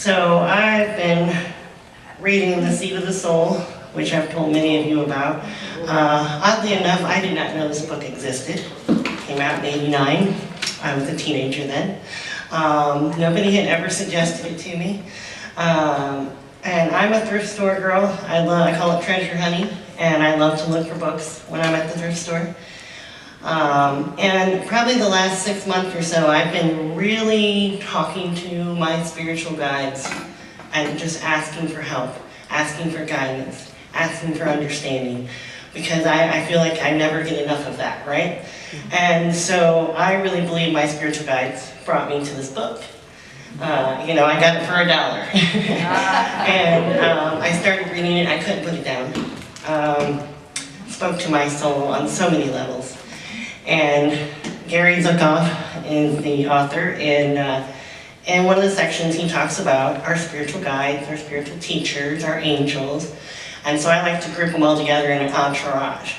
So I've been reading The Seed of the Soul, which I've told many of you about. Oddly enough, I did not know this book existed. It came out in '89. I was a teenager then. Nobody had ever suggested it to me. And I'm a thrift store girl. I call it treasure hunting, and I love to look for books when I'm at the thrift store. And probably the last 6 months or so, I've been really talking to my spiritual guides and just asking for help, asking for guidance, asking for understanding, because I feel like I never get enough of that, right? And so I really believe my spiritual guides brought me to this book. I got it for $1. And I started reading it. I couldn't put it down. Spoke to my soul on so many levels. And Gary Zukav is the author. In one of the sections, he talks about our spiritual guides, our spiritual teachers, our angels. And so I like to group them all together in an entourage.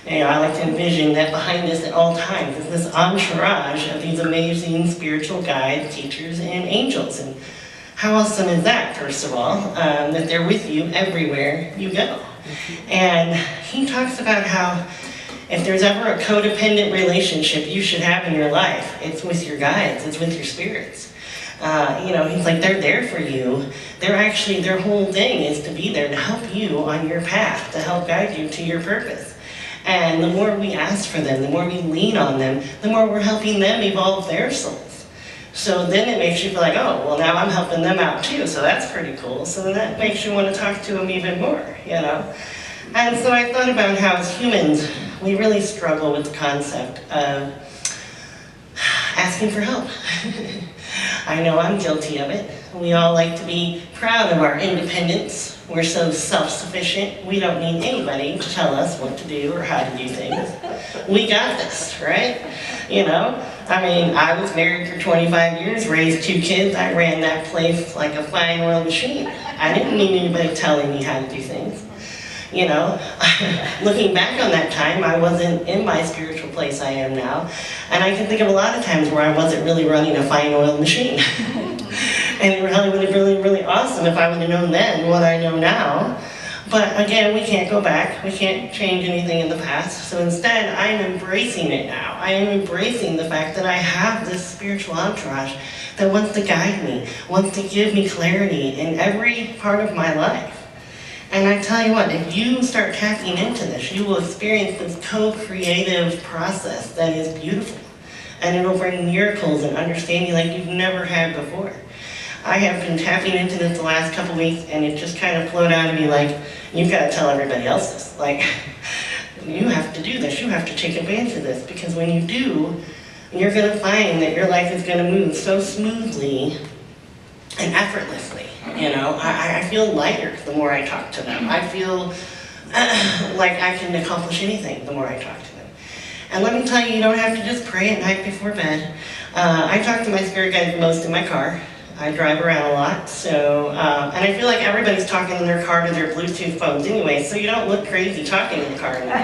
I like to envision that behind us at all times is this entourage of these amazing spiritual guides, teachers, and angels. And how awesome is that, first of all, that they're with you everywhere you go. And he talks about how if there's ever a codependent relationship you should have in your life, it's with your guides, it's with your spirits. He's like, they're there for you. Their whole thing is to be there to help you on your path, to help guide you to your purpose. And the more we ask for them, the more we lean on them, the more we're helping them evolve their souls. So then it makes you feel like, oh, well, now I'm helping them out too, so that's pretty cool. So then that makes you want to talk to them even more, And so I thought about how as humans, we really struggle with the concept of asking for help. I know I'm guilty of it. We all like to be proud of our independence. We're so self-sufficient. We don't need anybody to tell us what to do or how to do things. We got this, right? I was married for 25 years, raised 2 kids. I ran that place like a fine oil machine. I didn't need anybody telling me how to do things. Looking back on that time, I wasn't in my spiritual place I am now. And I can think of a lot of times where I wasn't really running a fine oil machine. And it really would have been really awesome if I would have known then what I know now. But again, we can't go back. We can't change anything in the past. So instead, I'm embracing it now. I am embracing the fact that I have this spiritual entourage that wants to guide me, wants to give me clarity in every part of my life. And I tell you what, if you start tapping into this, you will experience this co-creative process that is beautiful. And it'll bring miracles and understanding like you've never had before. I have been tapping into this the last couple weeks, and it just kind of flowed out of me like, you've got to tell everybody else this. Like, you have to do this, you have to take advantage of this, because when you do, you're going to find that your life is going to move so smoothly and effortlessly. I feel lighter the more I talk to them. I feel like I can accomplish anything the more I talk to them. And let me tell you, you don't have to just pray at night before bed. I talk to my spirit guides the most in my car. I drive around a lot, so, and I feel like everybody's talking in their car to their Bluetooth phones anyway, so you don't look crazy talking in the car anymore.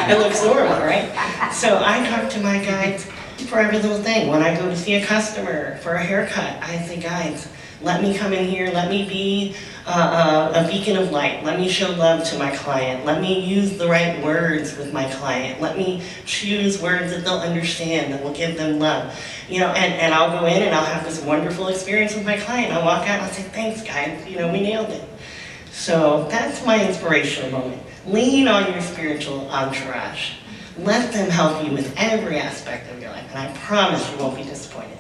It looks normal, right? So I talk to my guides for every little thing. When I go to see a customer for a haircut, I say, guides, let me come in here, let me be a beacon of light. Let me show love to my client. Let me use the right words with my client. Let me choose words that they'll understand, that will give them love. And I'll go in and I'll have this wonderful experience with my client. I'll walk out and I'll say, thanks guys, we nailed it. So that's my inspirational moment. Lean on your spiritual entourage. Let them help you with every aspect of your life, and I promise you won't be disappointed.